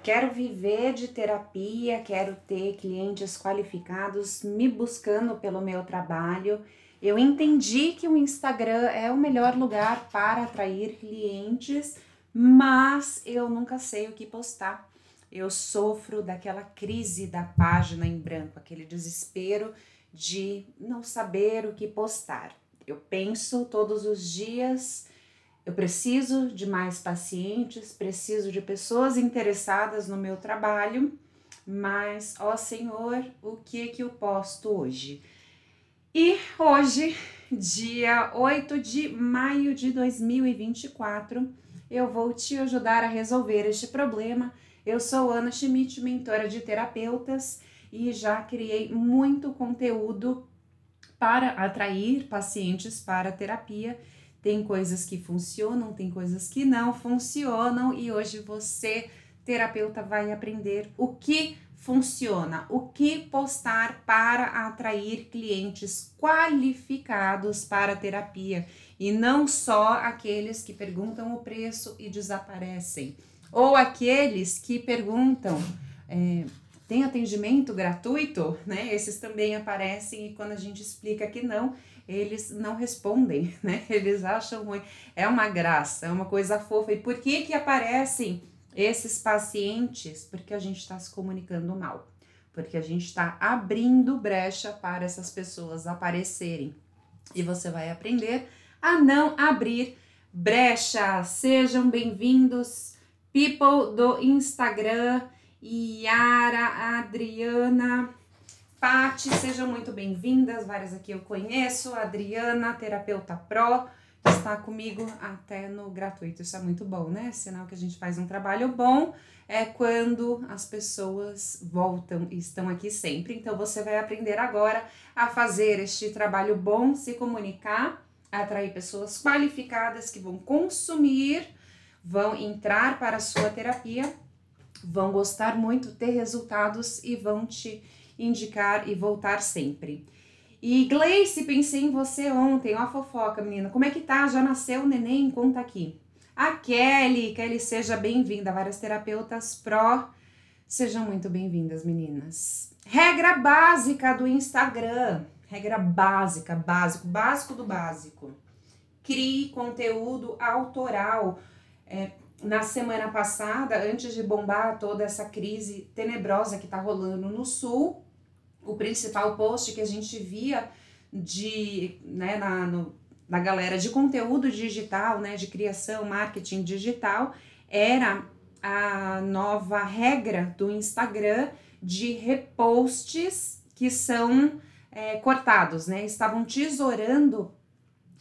Quero viver de terapia, quero ter clientes qualificados me buscando pelo meu trabalho. Eu entendi que o Instagram é o melhor lugar para atrair clientes, mas eu nunca sei o que postar. Eu sofro daquela crise da página em branco, aquele desespero de não saber o que postar. Eu penso todos os dias. Eu preciso de mais pacientes, preciso de pessoas interessadas no meu trabalho, mas, ó Senhor, o que eu posto hoje? E hoje, dia 8 de maio de 2024, eu vou te ajudar a resolver este problema. Eu sou Ana Schmidt, mentora de terapeutas, e já criei muito conteúdo para atrair pacientes para a terapia. Tem coisas que funcionam, tem coisas que não funcionam, e hoje você, terapeuta, vai aprender o que funciona, o que postar para atrair clientes qualificados para a terapia, e não só aqueles que perguntam o preço e desaparecem, ou aqueles que perguntam, tem atendimento gratuito, né? Esses também aparecem, e quando a gente explica que não, eles não respondem, né? Eles acham ruim. É uma graça, é uma coisa fofa. E por que aparecem esses pacientes? Porque a gente está se comunicando mal. Porque a gente está abrindo brecha para essas pessoas aparecerem. E você vai aprender a não abrir brecha. Sejam bem-vindos, people do Instagram. Yara, Adriana, Pati, sejam muito bem-vindas. Várias aqui eu conheço. Adriana, terapeuta pro, está comigo até no gratuito. Isso é muito bom, né? Sinal que a gente faz um trabalho bom é quando as pessoas voltam e estão aqui sempre. Então você vai aprender agora a fazer este trabalho bom, se comunicar, atrair pessoas qualificadas que vão consumir, vão entrar para a sua terapia, vão gostar muito, ter resultados e vão te indicar e voltar sempre. E Gleice, pensei em você ontem, ó a fofoca, menina, como é que tá? Já nasceu o neném? Conta aqui. A Kelly, seja bem-vinda, várias terapeutas pró, sejam muito bem-vindas, meninas. Regra básica do Instagram, regra básica, básico do básico. Crie conteúdo autoral. Na semana passada, antes de bombar toda essa crise tenebrosa que tá rolando no Sul, o principal post que a gente via na galera de conteúdo digital, né, de criação, marketing digital, era a nova regra do Instagram de reposts que são cortados, né? Estavam tesourando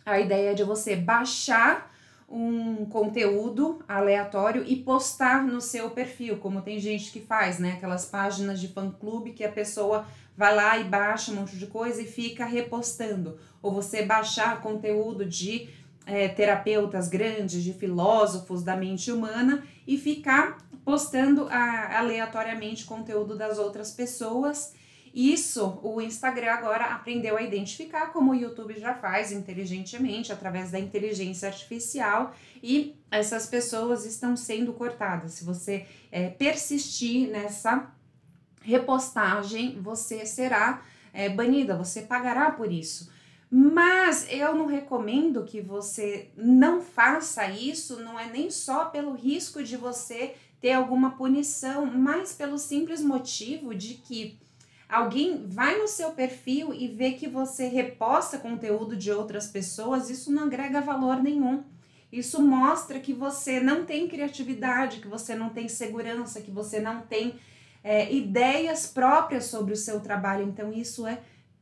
a ideia de você baixar um conteúdo aleatório e postar no seu perfil, como tem gente que faz, né? Aquelas páginas de fã-clube que a pessoa vai lá e baixa um monte de coisa e fica repostando. Ou você baixar conteúdo de terapeutas grandes, de filósofos da mente humana e ficar postando aleatoriamente conteúdo das outras pessoas. Isso o Instagram agora aprendeu a identificar, como o YouTube já faz inteligentemente, através da inteligência artificial, e essas pessoas estão sendo cortadas. Se você persistir nessa repostagem, você será banida, você pagará por isso. Mas eu não recomendo que você não faça isso, não é nem só pelo risco de você ter alguma punição, mas pelo simples motivo de que alguém vai no seu perfil e vê que você reposta conteúdo de outras pessoas, isso não agrega valor nenhum. Isso mostra que você não tem criatividade, que você não tem segurança, que você não tem ideias próprias sobre o seu trabalho. Então isso é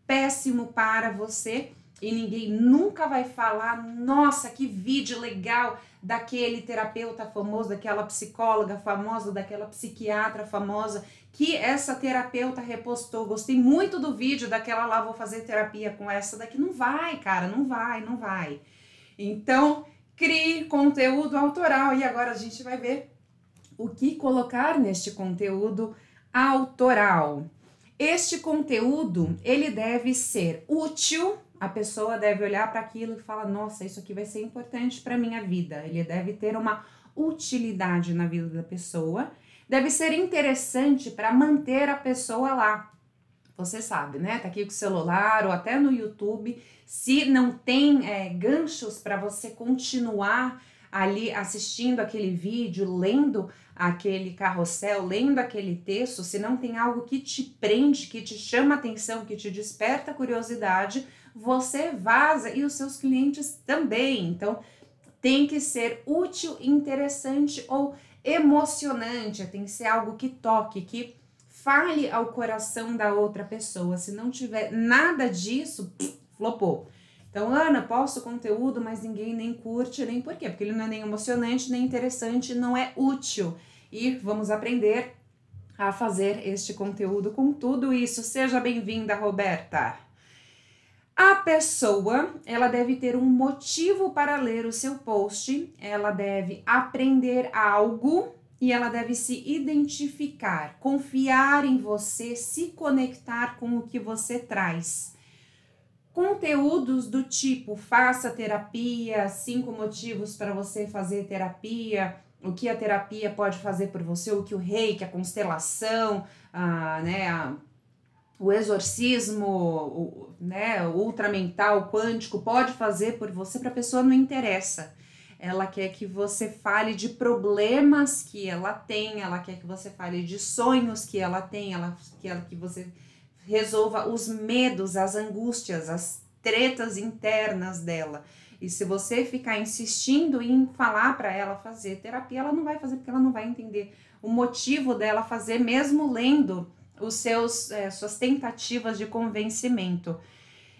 péssimo para você e ninguém nunca vai falar, nossa, que vídeo legal daquele terapeuta famoso, daquela psicóloga famosa, daquela psiquiatra famosa, que essa terapeuta repostou, gostei muito do vídeo daquela lá, vou fazer terapia com essa daqui. Não vai, cara, não vai. Então, crie conteúdo autoral e agora a gente vai ver o que colocar neste conteúdo autoral. Este conteúdo, ele deve ser útil, a pessoa deve olhar para aquilo e falar, nossa, isso aqui vai ser importante para minha vida. Ele deve ter uma utilidade na vida da pessoa, deve ser interessante para manter a pessoa lá. Você sabe, né? Tá aqui com o celular ou até no YouTube. Se não tem ganchos para você continuar ali assistindo aquele vídeo, lendo aquele carrossel, lendo aquele texto, se não tem algo que te prende, que te chama atenção, que te desperta curiosidade, você vaza e os seus clientes também. Então, tem que ser útil, interessante ou emocionante, tem que ser algo que toque, que fale ao coração da outra pessoa. Se não tiver nada disso, flopou. Então, Ana, posto conteúdo, mas ninguém nem curte, nem por quê? Porque ele não é nem emocionante, nem interessante, não é útil. E vamos aprender a fazer este conteúdo com tudo isso. Seja bem-vinda, Roberta. A pessoa, ela deve ter um motivo para ler o seu post, ela deve aprender algo e ela deve se identificar, confiar em você, se conectar com o que você traz. Conteúdos do tipo, faça terapia, 5 motivos para você fazer terapia, o que a terapia pode fazer por você, o que o reiki, a constelação, o exorcismo, o ultramental, quântico, pode fazer por você, para a pessoa não interessa. Ela quer que você fale de problemas que ela tem, ela quer que você fale de sonhos que ela tem, ela quer que você resolva os medos, as angústias, as tretas internas dela. E se você ficar insistindo em falar para ela fazer terapia, ela não vai fazer, porque ela não vai entender o motivo dela fazer, mesmo lendo os suas tentativas de convencimento.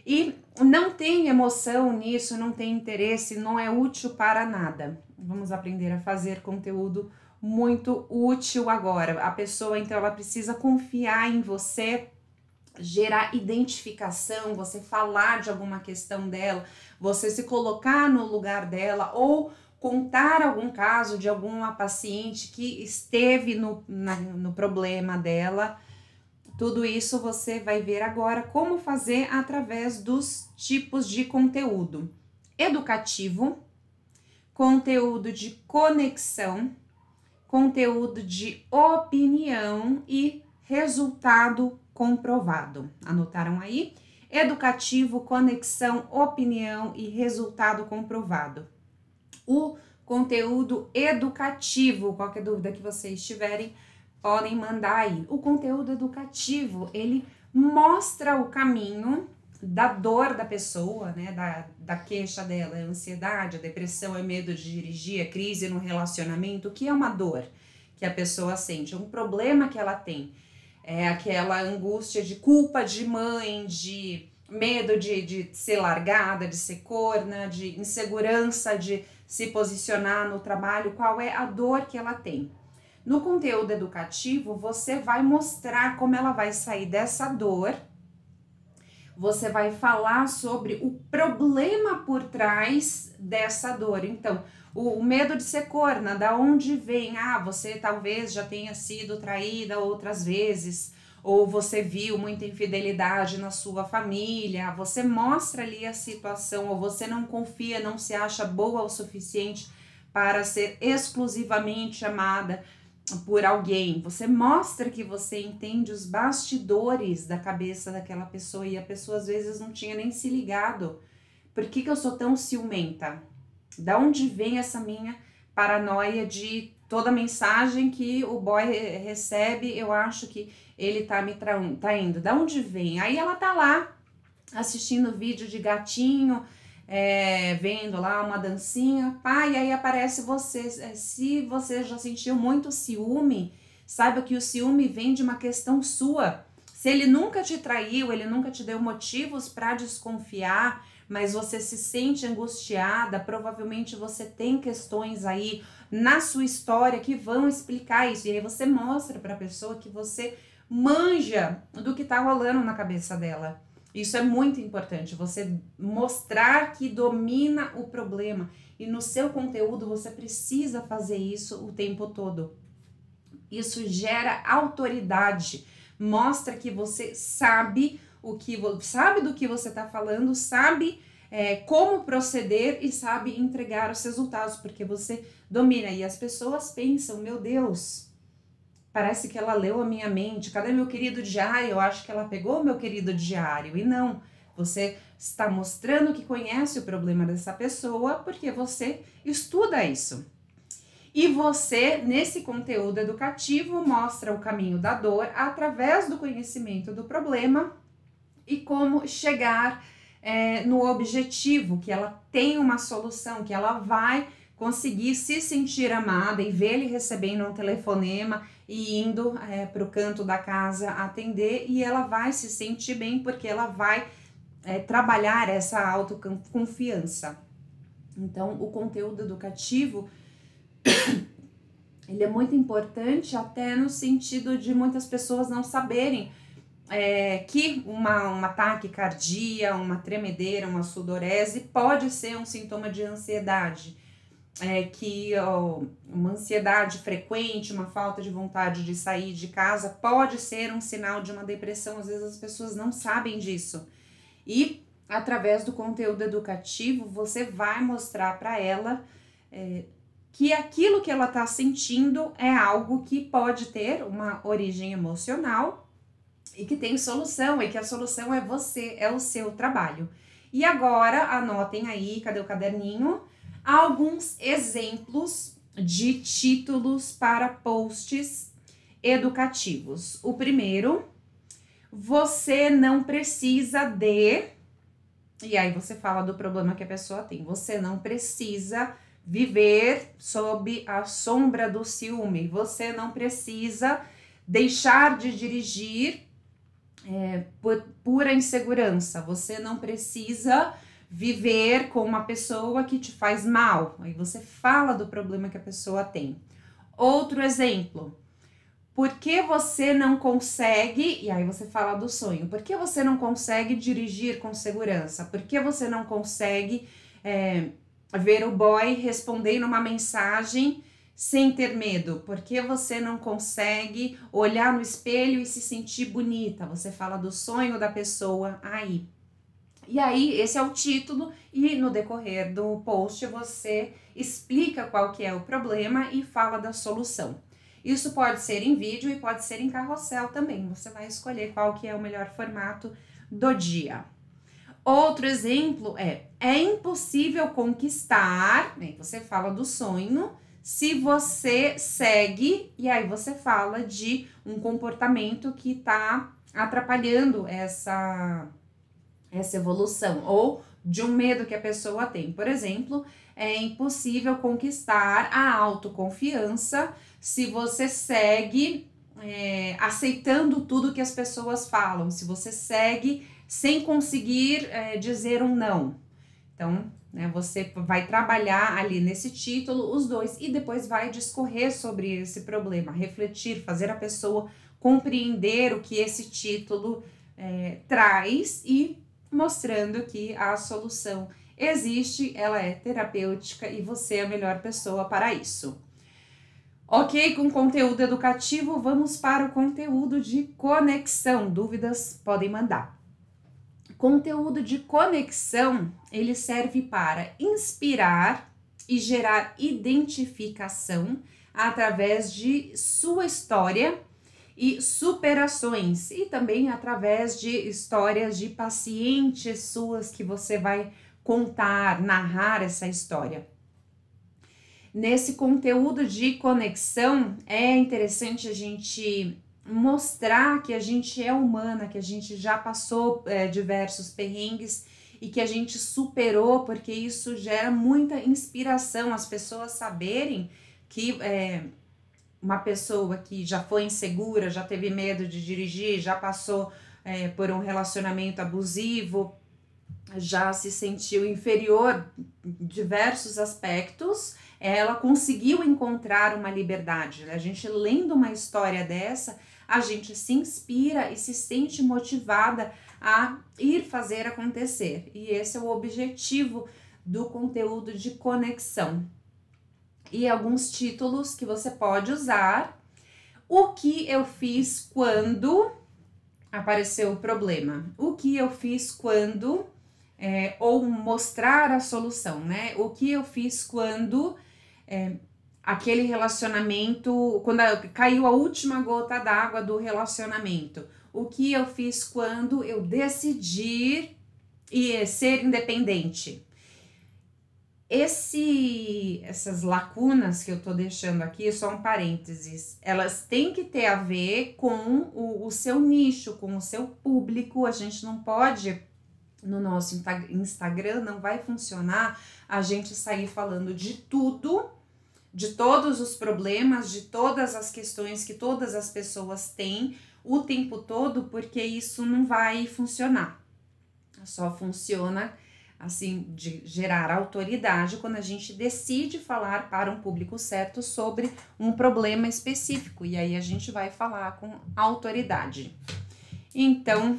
E não tem emoção nisso, não tem interesse, não é útil para nada. Vamos aprender a fazer conteúdo muito útil agora. A pessoa, então, ela precisa confiar em você, gerar identificação, você falar de alguma questão dela, você se colocar no lugar dela ou contar algum caso de alguma paciente que esteve no problema dela. Tudo isso você vai ver agora como fazer através dos tipos de conteúdo: educativo, conteúdo de conexão, conteúdo de opinião e resultado comprovado. Anotaram aí? Educativo, conexão, opinião e resultado comprovado. O conteúdo educativo, qualquer dúvida que vocês tiverem, podem mandar aí. O conteúdo educativo, ele mostra o caminho da dor da pessoa, né, da queixa dela, a ansiedade, a depressão, é medo de dirigir, a crise no relacionamento, o que é uma dor que a pessoa sente, é um problema que ela tem, é aquela angústia de culpa de mãe, de medo de ser largada, de ser corna, de insegurança de se posicionar no trabalho, qual é a dor que ela tem. No conteúdo educativo, você vai mostrar como ela vai sair dessa dor, você vai falar sobre o problema por trás dessa dor. Então, o medo de ser corna, da onde vem? Você talvez já tenha sido traída outras vezes, ou você viu muita infidelidade na sua família, você mostra ali a situação, ou você não confia, não se acha boa o suficiente para ser exclusivamente amada por alguém. Você mostra que você entende os bastidores da cabeça daquela pessoa, e a pessoa às vezes não tinha nem se ligado. Por que eu sou tão ciumenta? Da onde vem essa minha paranoia de toda mensagem que o boy recebe, eu acho que ele tá me traindo? Da onde vem? Aí ela tá lá assistindo vídeo de gatinho, vendo lá uma dancinha, e aí aparece você. Se você já sentiu muito ciúme, saiba que o ciúme vem de uma questão sua. Se ele nunca te traiu, ele nunca te deu motivos para desconfiar, mas você se sente angustiada, provavelmente você tem questões aí na sua história que vão explicar isso. E aí você mostra para a pessoa que você manja do que tá rolando na cabeça dela. Isso é muito importante, você mostrar que domina o problema, e no seu conteúdo você precisa fazer isso o tempo todo. Isso gera autoridade, mostra que você sabe do que você está falando, sabe como proceder e sabe entregar os resultados, porque você domina. E as pessoas pensam, meu Deus, parece que ela leu a minha mente. Cadê meu querido diário? Eu acho que ela pegou meu querido diário. E não, você está mostrando que conhece o problema dessa pessoa porque você estuda isso. E você, nesse conteúdo educativo, mostra o caminho da dor através do conhecimento do problema e como chegar no objetivo, que ela tem uma solução, que ela vai conseguir se sentir amada e ver ele recebendo um telefonema e indo para o canto da casa atender, e ela vai se sentir bem porque ela vai trabalhar essa autoconfiança. Então, o conteúdo educativo ele é muito importante até no sentido de muitas pessoas não saberem que uma taquicardia, uma tremedeira, uma sudorese pode ser um sintoma de ansiedade, que uma ansiedade frequente, uma falta de vontade de sair de casa pode ser um sinal de uma depressão. Às vezes as pessoas não sabem disso. E através do conteúdo educativo você vai mostrar para ela que aquilo que ela está sentindo é algo que pode ter uma origem emocional e que tem solução, e que a solução é você, é o seu trabalho. E agora, anotem aí, cadê o caderninho? Alguns exemplos de títulos para posts educativos. O primeiro, você não precisa de... E aí você fala do problema que a pessoa tem. Você não precisa viver sob a sombra do ciúme. Você não precisa deixar de dirigir por pura insegurança. Você não precisa viver com uma pessoa que te faz mal. Aí você fala do problema que a pessoa tem. Outro exemplo. Por que você não consegue... E aí você fala do sonho. Por que você não consegue dirigir com segurança? Por que você não consegue ver o boy respondendo uma mensagem sem ter medo? Por que você não consegue olhar no espelho e se sentir bonita? Você fala do sonho da pessoa aí. E aí, esse é o título, e no decorrer do post você explica qual que é o problema e fala da solução. Isso pode ser em vídeo e pode ser em carrossel também. Você vai escolher qual que é o melhor formato do dia. Outro exemplo é impossível conquistar, né? Você fala do sonho, se você segue, e aí você fala de um comportamento que está atrapalhando essa evolução, ou de um medo que a pessoa tem. Por exemplo, é impossível conquistar a autoconfiança se você segue aceitando tudo que as pessoas falam, se você segue sem conseguir dizer um não. Então, você vai trabalhar ali nesse título os dois e depois vai discorrer sobre esse problema, refletir, fazer a pessoa compreender o que esse título traz e mostrando que a solução existe, ela é terapêutica e você é a melhor pessoa para isso. Ok, com conteúdo educativo, vamos para o conteúdo de conexão. Dúvidas podem mandar. Conteúdo de conexão, ele serve para inspirar e gerar identificação através de sua história e superações, e também através de histórias de pacientes suas que você vai contar, narrar essa história. Nesse conteúdo de conexão, é interessante a gente mostrar que a gente é humana, que a gente já passou diversos perrengues e que a gente superou, porque isso gera muita inspiração, as pessoas saberem que uma pessoa que já foi insegura, já teve medo de dirigir, já passou por um relacionamento abusivo, já se sentiu inferior em diversos aspectos, ela conseguiu encontrar uma liberdade. A gente lendo uma história dessa, a gente se inspira e se sente motivada a ir fazer acontecer. E esse é o objetivo do conteúdo de conexão. E alguns títulos que você pode usar. O que eu fiz quando apareceu o problema? O que eu fiz quando... ou mostrar a solução, né? O que eu fiz quando aquele relacionamento, quando caiu a última gota d'água do relacionamento. O que eu fiz quando eu decidi ser independente? Essas lacunas que eu tô deixando aqui, só um parênteses, elas têm que ter a ver com o seu nicho, com o seu público. A gente não pode, no nosso Instagram, não vai funcionar a gente sair falando de tudo, de todos os problemas, de todas as questões que todas as pessoas têm o tempo todo, porque isso não vai funcionar. Só funciona assim, de gerar autoridade quando a gente decide falar para um público certo sobre um problema específico, e aí a gente vai falar com autoridade. Então,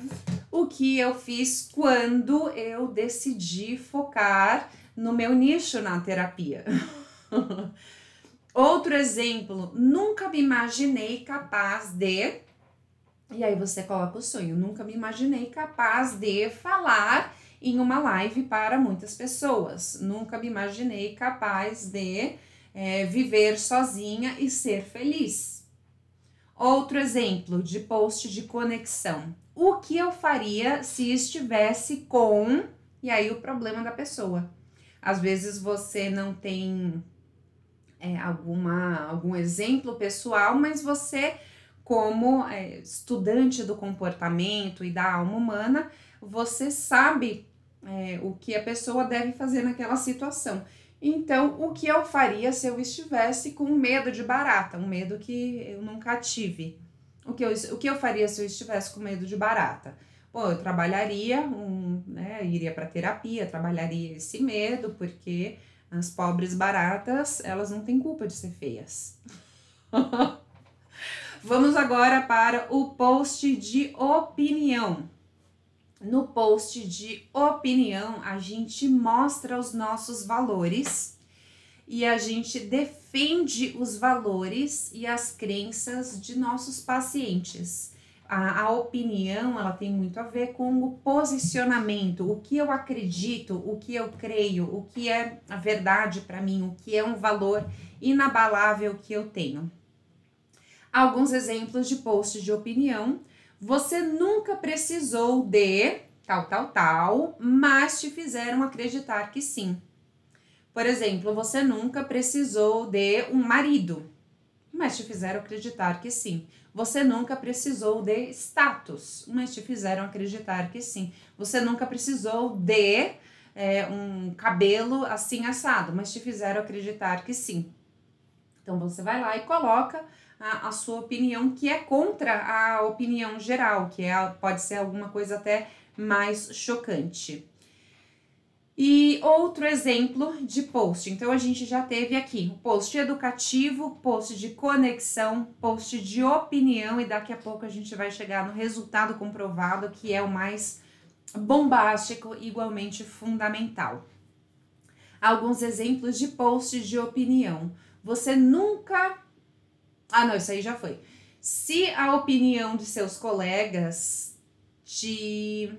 o que eu fiz quando eu decidi focar no meu nicho na terapia? Outro exemplo, nunca me imaginei capaz de... E aí você coloca o sonho, nunca me imaginei capaz de falar em uma live para muitas pessoas. Nunca me imaginei capaz de viver sozinha e ser feliz. Outro exemplo de post de conexão. O que eu faria se estivesse com... E aí o problema da pessoa. Às vezes você não tem algum exemplo pessoal, mas você, como estudante do comportamento e da alma humana, você sabe o que a pessoa deve fazer naquela situação. Então, o que eu faria se eu estivesse com medo de barata? Um medo que eu nunca tive. O que eu faria se eu estivesse com medo de barata? Bom, eu trabalharia, iria para terapia, trabalharia esse medo, porque as pobres baratas, elas não têm culpa de ser feias. Vamos agora para o post de opinião. No post de opinião, a gente mostra os nossos valores e a gente defende os valores e as crenças de nossos pacientes. A opinião, ela tem muito a ver com o posicionamento, o que eu acredito, o que eu creio, o que é a verdade para mim, o que é um valor inabalável que eu tenho. Alguns exemplos de post de opinião. Você nunca precisou de tal, mas te fizeram acreditar que sim. Por exemplo, você nunca precisou de um marido, mas te fizeram acreditar que sim. Você nunca precisou de status, mas te fizeram acreditar que sim. Você nunca precisou de um cabelo assim assado, mas te fizeram acreditar que sim. Então, você vai lá e coloca a sua opinião, que é contra a opinião geral, que pode ser alguma coisa até mais chocante. E outro exemplo de post. Então, a gente já teve aqui o post educativo, post de conexão, post de opinião, e daqui a pouco a gente vai chegar no resultado comprovado, que é o mais bombástico, igualmente fundamental. Alguns exemplos de post de opinião. Você nunca... Ah, não, isso aí já foi. Se a opinião de seus colegas te...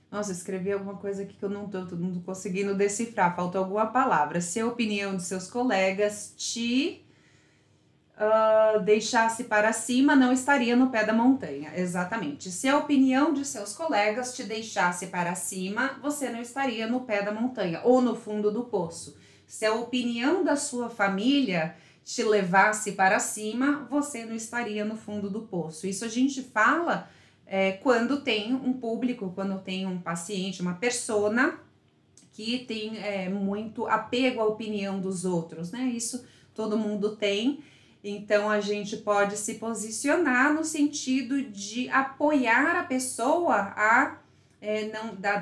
Nossa, eu escrevi alguma coisa aqui que eu não tô conseguindo decifrar, faltou alguma palavra. Se a opinião de seus colegas te deixasse para cima, não estaria no pé da montanha. Exatamente. Se a opinião de seus colegas te deixasse para cima, você não estaria no pé da montanha ou no fundo do poço. Se a opinião da sua família te levasse para cima, você não estaria no fundo do poço. Isso a gente fala quando tem um público, quando tem um paciente, uma persona que tem muito apego à opinião dos outros, né? Isso todo mundo tem. Então, a gente pode se posicionar no sentido de apoiar a pessoa a não dar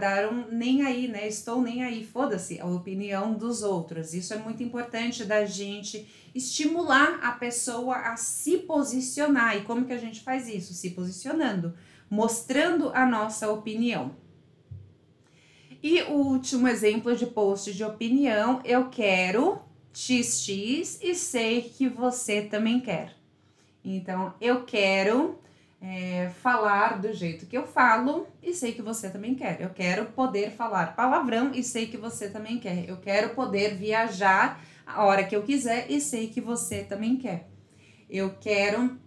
nem aí, né? Estou nem aí, foda-se a opinião dos outros. Isso é muito importante da gente estimular a pessoa a se posicionar. E como que a gente faz isso? Se posicionando, mostrando a nossa opinião. E o último exemplo de post de opinião, eu quero XX e sei que você também quer. Então, eu quero falar do jeito que eu falo e sei que você também quer. Eu quero poder falar palavrão e sei que você também quer. Eu quero poder viajar a hora que eu quiser e sei que você também quer. Eu quero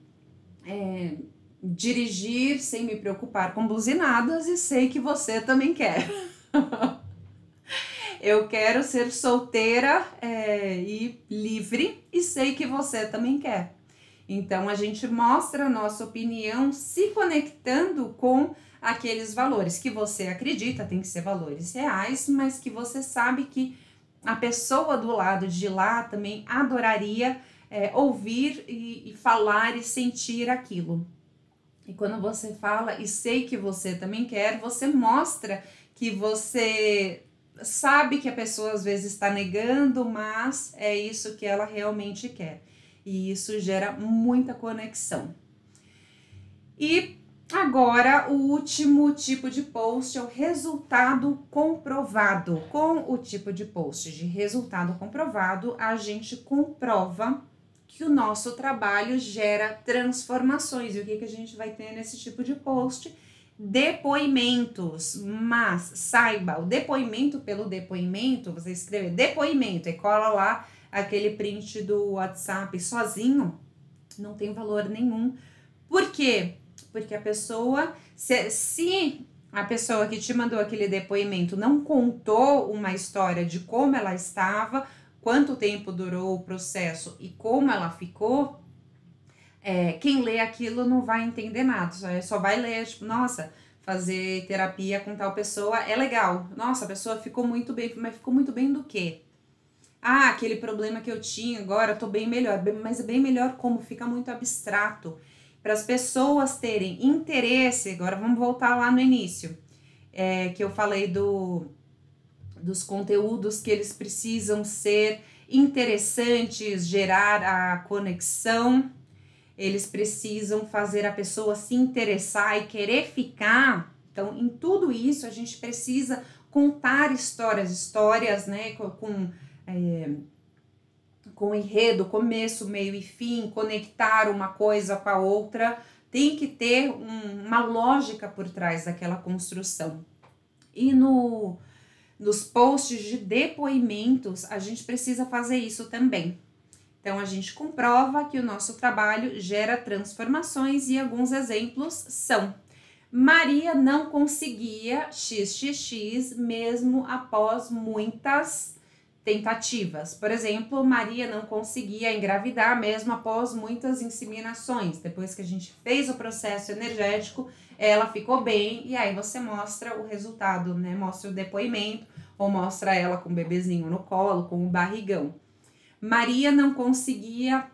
dirigir sem me preocupar com buzinadas e sei que você também quer. Eu quero ser solteira e livre e sei que você também quer. Então, a gente mostra a nossa opinião se conectando com aqueles valores que você acredita, tem que ser valores reais, mas que você sabe que a pessoa do lado de lá também adoraria ouvir e falar e sentir aquilo. E quando você fala e sei que você também quer, você mostra que você sabe que a pessoa às vezes está negando, mas é isso que ela realmente quer. E isso gera muita conexão. E agora, o último tipo de post é o resultado comprovado. Com o tipo de post de resultado comprovado, a gente comprova que o nosso trabalho gera transformações. E o que a gente vai ter nesse tipo de post? Depoimentos, mas saiba, o depoimento pelo depoimento, você escreve depoimento e cola lá aquele print do WhatsApp sozinho, não tem valor nenhum. Por quê? Porque a pessoa, se a pessoa que te mandou aquele depoimento não contou uma história de como ela estava, quanto tempo durou o processo e como ela ficou, quem lê aquilo não vai entender nada, só vai ler, tipo, nossa, fazer terapia com tal pessoa é legal. Nossa, a pessoa ficou muito bem, mas ficou muito bem do quê? Ah, aquele problema que eu tinha, agora eu tô bem melhor. Mas é bem melhor como? Fica muito abstrato. Para as pessoas terem interesse, agora vamos voltar lá no início, que eu falei dos conteúdos que eles precisam ser interessantes, gerar a conexão, eles precisam fazer a pessoa se interessar e querer ficar. Então, em tudo isso, a gente precisa contar histórias, né, com enredo, começo, meio e fim, conectar uma coisa com a outra, tem que ter uma lógica por trás daquela construção. E nos posts de depoimentos, a gente precisa fazer isso também. Então, a gente comprova que o nosso trabalho gera transformações e alguns exemplos são: Maria não conseguia XXX mesmo após muitas tentativas. Por exemplo, Maria não conseguia engravidar mesmo após muitas inseminações. Depois que a gente fez o processo energético, ela ficou bem e aí você mostra o resultado, né? Mostra o depoimento ou mostra ela com o bebezinho no colo, com o barrigão. Maria não conseguia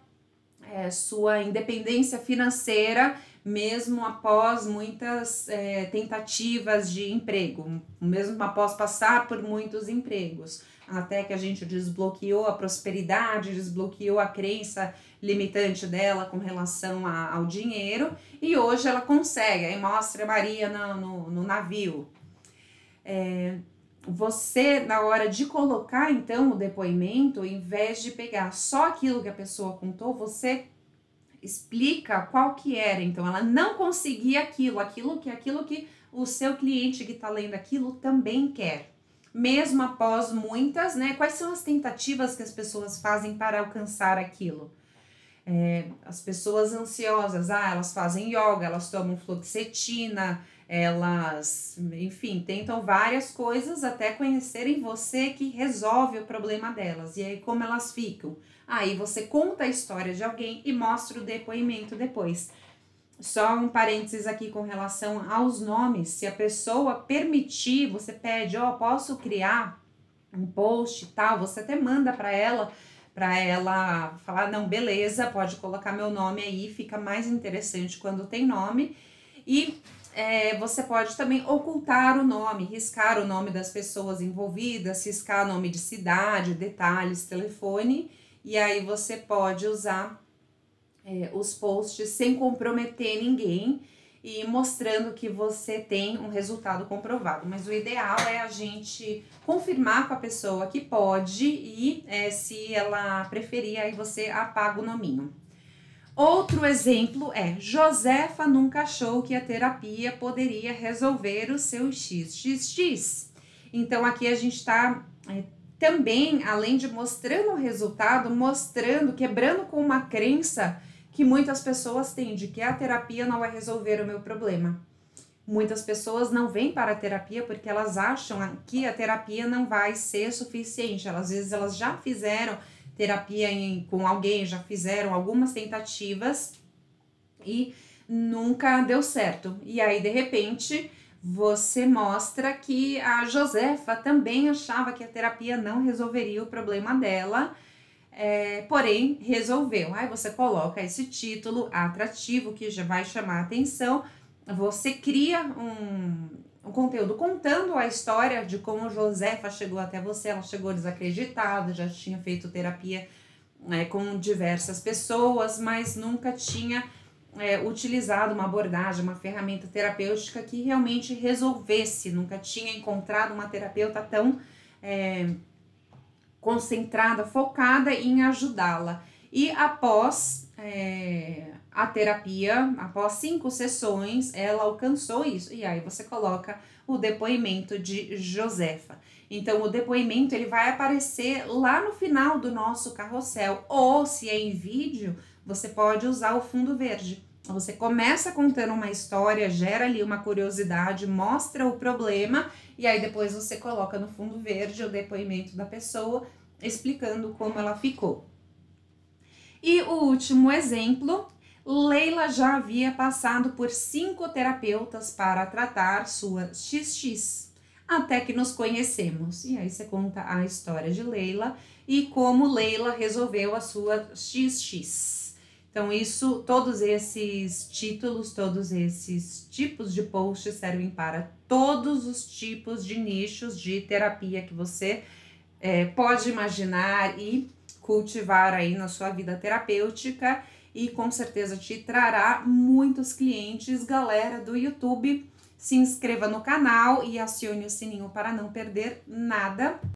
sua independência financeira mesmo após muitas tentativas de emprego, mesmo após passar por muitos empregos, até que a gente desbloqueou a prosperidade, desbloqueou a crença limitante dela com relação ao dinheiro, e hoje ela consegue. Aí mostra a Maria no navio. Você, na hora de colocar, então, o depoimento, em vez de pegar só aquilo que a pessoa contou, você explica qual que era. Então, ela não conseguia aquilo que o seu cliente que está lendo aquilo também quer. Mesmo após muitas, né? Quais são as tentativas que as pessoas fazem para alcançar aquilo? As pessoas ansiosas, elas fazem yoga, elas tomam fluoxetina, elas, enfim, tentam várias coisas até conhecerem você que resolve o problema delas. E aí, como elas ficam? Aí você conta a história de alguém e mostra o depoimento depois. Só um parênteses aqui com relação aos nomes. Se a pessoa permitir, você pede, posso criar um post e tal, você até manda para ela falar, não, beleza, pode colocar meu nome aí, fica mais interessante quando tem nome. E você pode também ocultar o nome, riscar o nome das pessoas envolvidas, riscar nome de cidade, detalhes, telefone, e aí você pode usar os posts sem comprometer ninguém e mostrando que você tem um resultado comprovado. Mas o ideal é a gente confirmar com a pessoa que pode e se ela preferir, aí você apaga o nominho. Outro exemplo é: Josefa nunca achou que a terapia poderia resolver o seu XXX. Então aqui a gente está também, além de mostrando o resultado, mostrando, quebrando com uma crença que muitas pessoas têm de que a terapia não vai resolver o meu problema. Muitas pessoas não vêm para a terapia porque elas acham que a terapia não vai ser suficiente. Às vezes elas já fizeram terapia com alguém, já fizeram algumas tentativas e nunca deu certo. E aí, de repente, você mostra que a Josefa também achava que a terapia não resolveria o problema dela, porém resolveu. Aí você coloca esse título atrativo que já vai chamar a atenção, você cria um conteúdo contando a história de como Josefa chegou até você. Ela chegou desacreditada, já tinha feito terapia com diversas pessoas, mas nunca tinha utilizado uma abordagem, uma ferramenta terapêutica que realmente resolvesse, nunca tinha encontrado uma terapeuta tão concentrada, focada em ajudá-la. E após a terapia, após 5 sessões, ela alcançou isso. E aí você coloca o depoimento de Josefa. Então, o depoimento ele vai aparecer lá no final do nosso carrossel. Ou, se é em vídeo, você pode usar o fundo verde. Você começa contando uma história, gera ali uma curiosidade, mostra o problema, e aí depois você coloca no fundo verde o depoimento da pessoa, explicando como ela ficou. E o último exemplo: Leila já havia passado por 5 terapeutas para tratar sua XX, até que nos conhecemos. E aí você conta a história de Leila e como Leila resolveu a sua XX. Então todos esses títulos, todos esses tipos de posts servem para todos os tipos de nichos de terapia que você pode imaginar e cultivar aí na sua vida terapêutica, e com certeza te trará muitos clientes. Galera do YouTube, se inscreva no canal e acione o sininho para não perder nada.